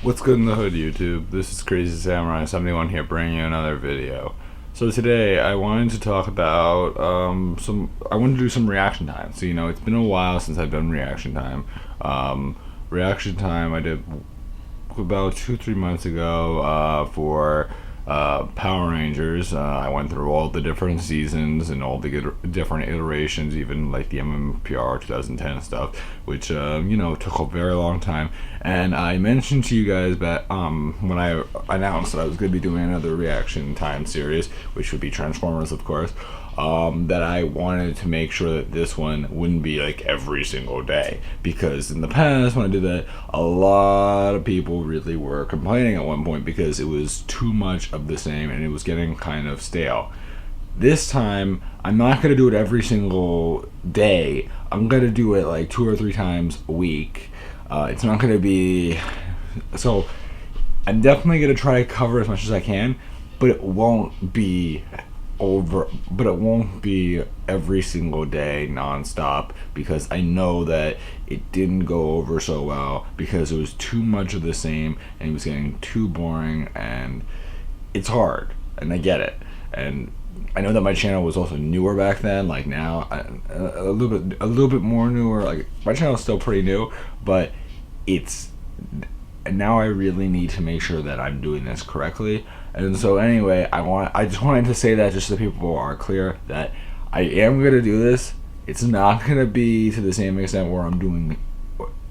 What's good in the hood, YouTube? This is Crazy Samurai 71 here, bringing you another video. So today I wanted to talk about I wanted to do some reaction time. So it's been a while since I've done reaction time. Reaction time I did about 2-3 months ago for Power Rangers. I went through all the different seasons and all the different iterations, even like the MMPR 2010 stuff, which took a very long time. And I mentioned to you guys that when I announced that I was going to be doing another reaction time series, which would be Transformers, of course. That I wanted to make sure that this one wouldn't be like every single day, because in the past when I did that, a lot of people really were complaining at one point because it was too much of the same and it was getting kind of stale. This time I'm not going to do it every single day. I'm going to do it like 2 or 3 times a week. It's not going to be so I'm definitely going to try to cover as much as I can, but it won't be every single day nonstop, because I know that it didn't go over so well because it was too much of the same and it was getting too boring, and it's hard, and I get it. And I know that my channel was also newer back then. Like now, a little bit more newer. Like my channel is still pretty new, but it's and now I really need to make sure that I'm doing this correctly. And so anyway, I just wanted to say that just so people are clear that I am going to do this. It's not going to be to the same extent where I'm doing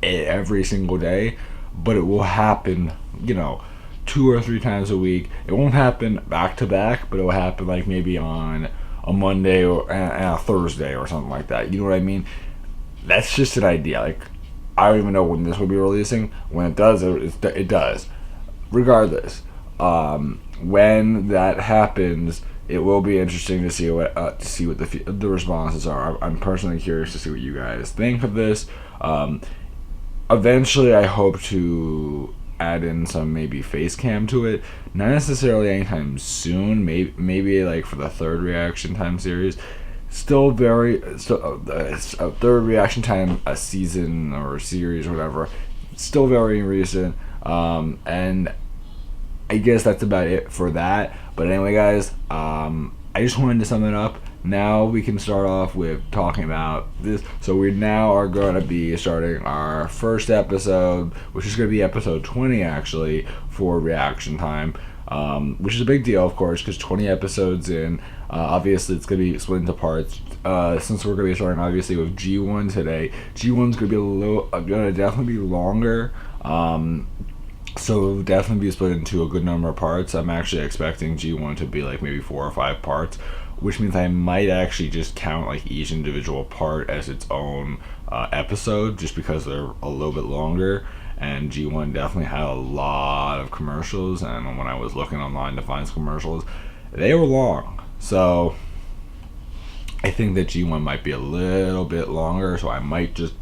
it every single day, but it will happen, 2 or 3 times a week. It won't happen back to back, but it will happen like maybe on a Monday or and a Thursday or something like that. You know what I mean? That's just an idea. Like, I don't even know when this will be releasing. When it does, it does. Regardless, when that happens, it will be interesting to see what the responses are. I'm personally curious to see what you guys think of this. Eventually, I hope to add in some maybe face cam to it. Not necessarily anytime soon. Maybe like for the 3rd reaction time series. Still a 3rd reaction time, a season or a series or whatever. Still very recent. And I guess that's about it for that. But anyway, guys, I just wanted to sum it up. Now we can start off with talking about this. So we now are going to be starting our first episode, which is going to be episode 20 actually, for reaction time. Which is a big deal, of course, because 20 episodes in. Obviously, it's going to be split into parts. Since we're going to be starting, obviously, with G1 today, G1's going to definitely be longer. So it'll definitely be split into a good number of parts. I'm actually expecting G1 to be like maybe 4 or 5 parts, which means I might actually just count like each individual part as its own episode, just because they're a little bit longer. And G1 definitely had a lot of commercials, and when I was looking online to find some commercials, they were long. So I think that G1 might be a little bit longer, so I might just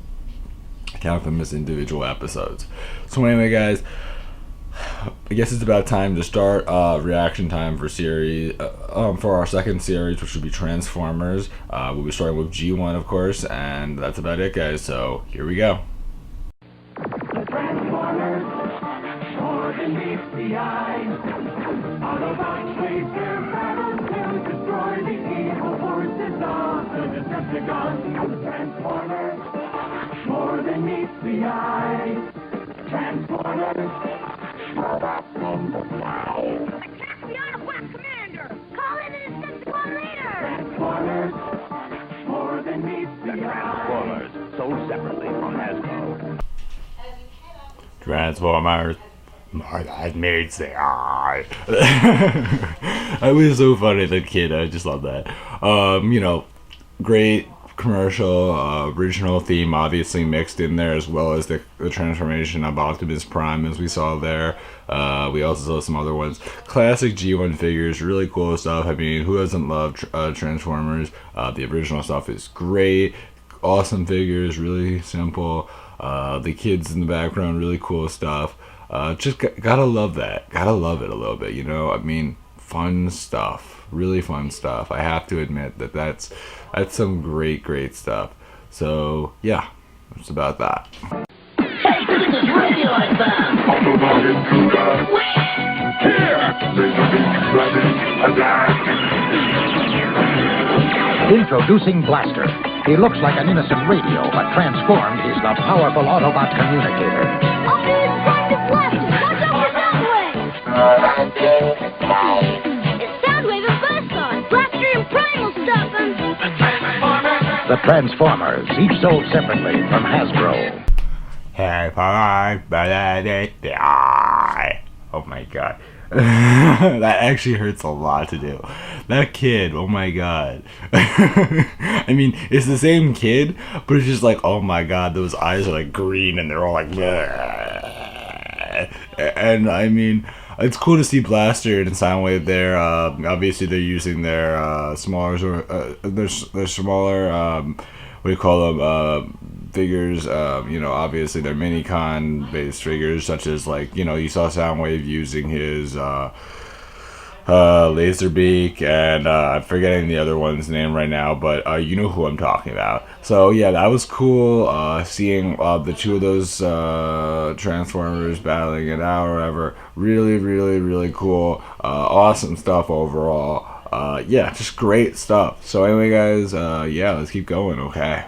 count them as individual episodes. So anyway, guys, I guess it's about time to start reaction time for for our second series, which would be Transformers. We'll be starting with G1, of course, and that's about it, guys. So here we go. The Transformers, more than meets the eye. Autobots wage their battles to destroy the evil forces of the Decepticons. The Transformers, more than meets the eye. Transformers, robots in the sky. Attack the Autobot commander! Call in an Decepticon leader! Transformers, more than meets the eye. Transformers, sold separately from Hasbro. Transformers, more than meets the eye. That was so funny, that kid. I just love that. Great commercial, original theme obviously mixed in there, as well as the transformation of Optimus Prime, as we saw there. We also saw some other ones. Classic G1 figures, really cool stuff. I mean, who doesn't love Transformers? The original stuff is great. Awesome figures, really simple. The kids in the background, really cool stuff. Just gotta love that. Gotta love it a little bit, I mean, fun stuff. Really fun stuff. I have to admit that's some great stuff. So yeah, it's about that. Hey, Texas Radio FM. Introducing Blaster. He looks like an innocent radio, but transformed, he's the powerful Autobot communicator. I'll be in front of Blaster. Watch out for Soundwave! It's Soundwave and Buzzsaw. Blaster and Prime will stop him. The Transformers, each sold separately from Hasbro. Oh my god. That actually hurts a lot to do. That kid, oh my god. I mean, it's the same kid, but it's just like, oh my god, those eyes are like green and they're all like, bleh. And I mean, it's cool to see Blaster and Soundwave there. Obviously, they're using their smaller, their smaller, what do you call them? Figures, obviously they're mini-con based figures, such as, like, you saw Soundwave using his Laserbeak, and I'm forgetting the other one's name right now, but you know who I'm talking about. So yeah, that was cool, seeing the two of those Transformers battling it out or whatever. Really, really, really cool. Awesome stuff overall. Yeah, just great stuff. So anyway, guys, yeah, let's keep going, okay?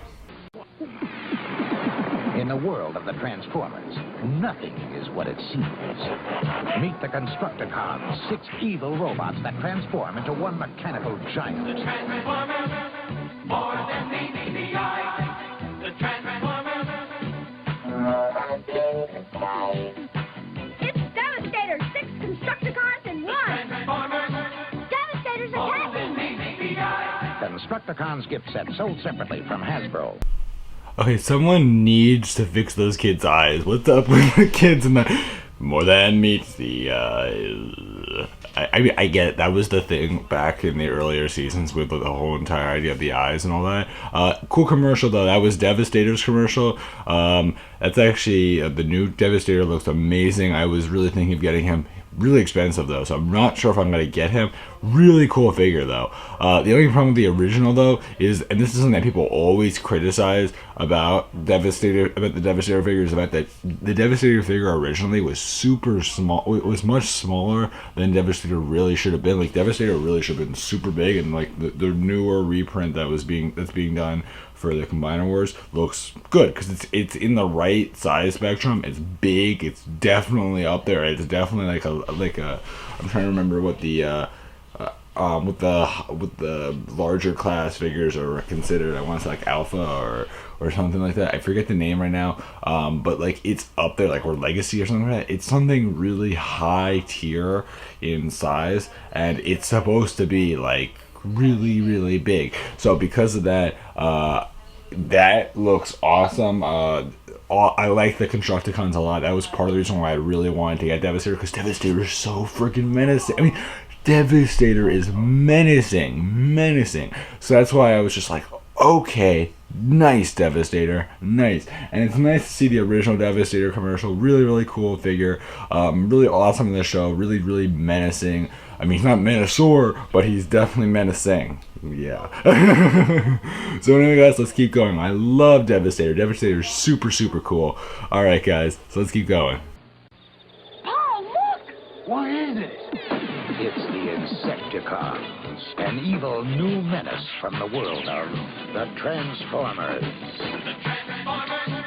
In the world of the Transformers, nothing is what it seems. Meet the Constructicons, 6 evil robots that transform into one mechanical giant. The Transformers, more than meets the eye. The Transformers. It's Devastator. 6 Constructicons in 1. Devastator's attacking. Constructicons gift set sold separately from Hasbro. Okay, someone needs to fix those kids' eyes. What's up with the kids and the more than meets the eyes? I mean, I get it. That was the thing back in the earlier seasons with the whole entire idea of the eyes and all that. Cool commercial, though. That was Devastator's commercial. That's actually, the new Devastator looks amazing. I was really thinking of getting him. Really expensive, though, so I'm not sure if I'm going to get him. Really cool figure, though. The only problem with the original, though, is, and this is something that people always criticize about the Devastator figures, about that the Devastator figure originally was super small. It was much smaller than Devastator really should have been. Like, Devastator really should have been super big, and like the newer reprint that's being done for the Combiner Wars looks good because it's in the right size spectrum. It's big. It's definitely up there. It's definitely like a I'm trying to remember what the with the larger class figures are considered. I want to say like Alpha or something like that. I forget the name right now. But like it's up there, like, or Legacy or something like that. It's something really high tier in size, and it's supposed to be like really, really big. So because of that, that looks awesome. I like the Constructicons a lot. That was part of the reason why I really wanted to get Devastator, because Devastator is so freaking menacing. I mean, Devastator is menacing. So that's why I was just like, okay, nice Devastator, nice. And it's nice to see the original Devastator commercial. Really, really cool figure. Really awesome in the show. Really, really menacing. I mean, he's not Menacor, but he's definitely menacing. Yeah. So anyway, guys, let's keep going. I love Devastator. Devastator is super, super cool. All right, guys, so let's keep going. Oh, look! What is it? It's the Insecticons, an evil new menace from the world of the Transformers. The Transformers,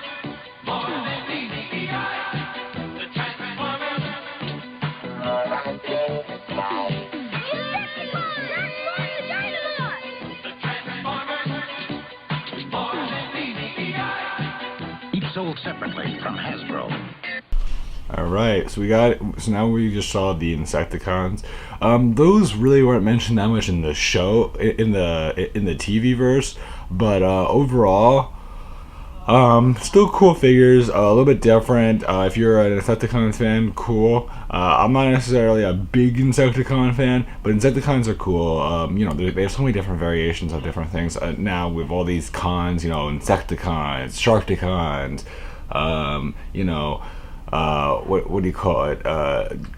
more than meets the eye. The Transformers. Insecticons! Transform the Dinosaurs! The Transformers, more than meets the eye. Each sold separately from Hasbro. All right, so now we just saw the Insecticons. Those really weren't mentioned that much in the show, in the TV verse, but overall, still cool figures. A little bit different. If you're an Insecticons fan, cool. I'm not necessarily a big Insecticon fan, but Insecticons are cool. They have so many different variations of different things now with all these cons. Insecticons, Sharkticons. What do you call it?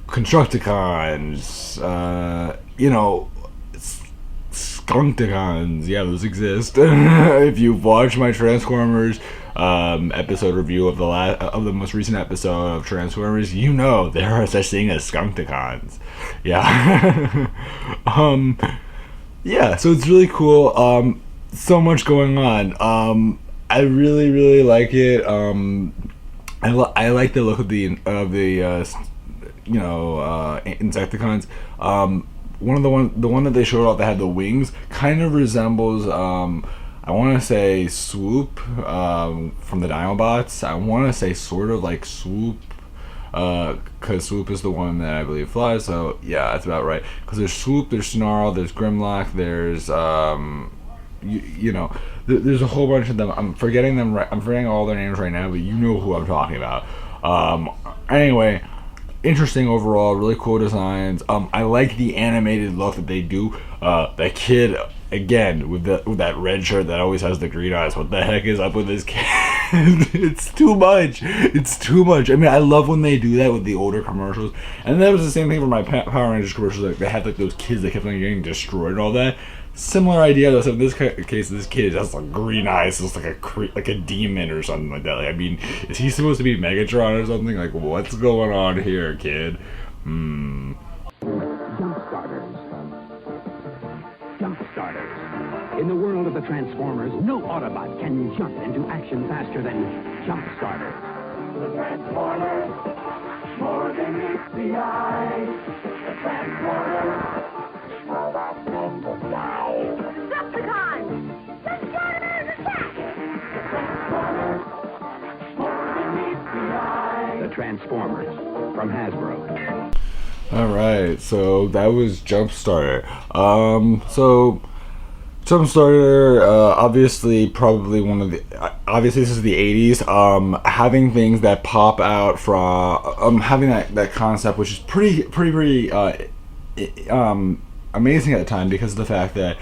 Constructicons, Skunkticons. Yeah, those exist. If you've watched my Transformers episode review of the most recent episode of Transformers, you know there are such thing as Skunkticons. Yeah. Yeah, so it's really cool. So much going on. I really, really like it. I like the look of the Insecticons. The one that they showed off that had the wings kind of resembles I want to say Swoop from the Dinobots. I want to say sort of like Swoop, because Swoop is the one that I believe flies. So yeah, that's about right. Because there's Swoop, there's Snarl, there's Grimlock, there's there's a whole bunch of them. I'm forgetting them. I'm forgetting all their names right now, but you know who I'm talking about. Anyway, interesting overall, really cool designs. I like the animated look that they do. That kid again with that red shirt that always has the green eyes. What the heck is up with this kid? It's too much. It's too much. I mean, I love when they do that with the older commercials, and that was the same thing for my Power Rangers commercials. Like they had like those kids that kept on getting destroyed and all that. Similar idea though. So in this case, this kid has like green eyes. Looks like a demon or something like that. Like, I mean, is he supposed to be Megatron or something? Like, what's going on here, kid? Jump starters. Jump starters. In the world of the Transformers, no Autobot can jump into action faster than jump starters. The Transformers, more than meets the eye. The Transformers, robots meant to fly. Decepticons! Transformers attack! The Transformers, more than meets the eye. The Transformers from Hasbro. All right, so that was Jumpstarter. So Jumpstarter, obviously, probably one of the. Obviously, this is the '80s. Having things that pop out from, having that concept, which is pretty amazing at the time because of the fact that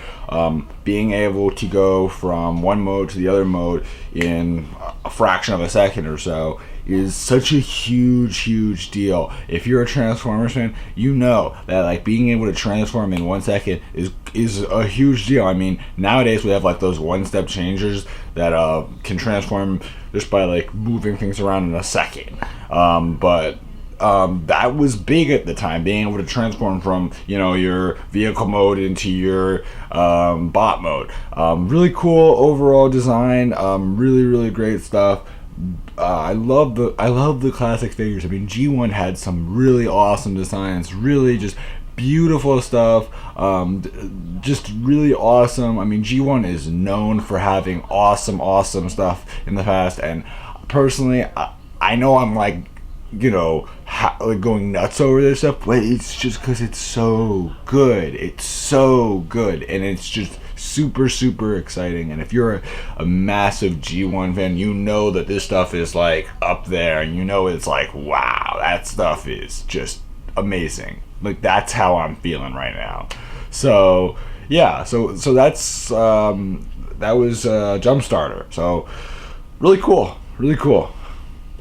being able to go from one mode to the other mode in a fraction of a second or so is such a huge deal. If you're a Transformers fan, you know that like being able to transform in 1 second is a huge deal. I mean, nowadays we have like those one-step changers that can transform just by like moving things around in a second. But that was big at the time, being able to transform from your vehicle mode into your bot mode. Really cool overall design. Really great stuff. I love the classic figures. I mean, G1 had some really awesome designs, really just beautiful stuff, just really awesome. I mean, G1 is known for having awesome stuff in the past, and personally, I know I'm like going nuts over this stuff, but it's just because it's so good. It's so good, and it's just super exciting. And if you're a massive G1 fan, you know that this stuff is like up there, and it's like, wow, that stuff is just amazing. Like, that's how I'm feeling right now. So yeah, so that's that was Jumpstarter. So really cool.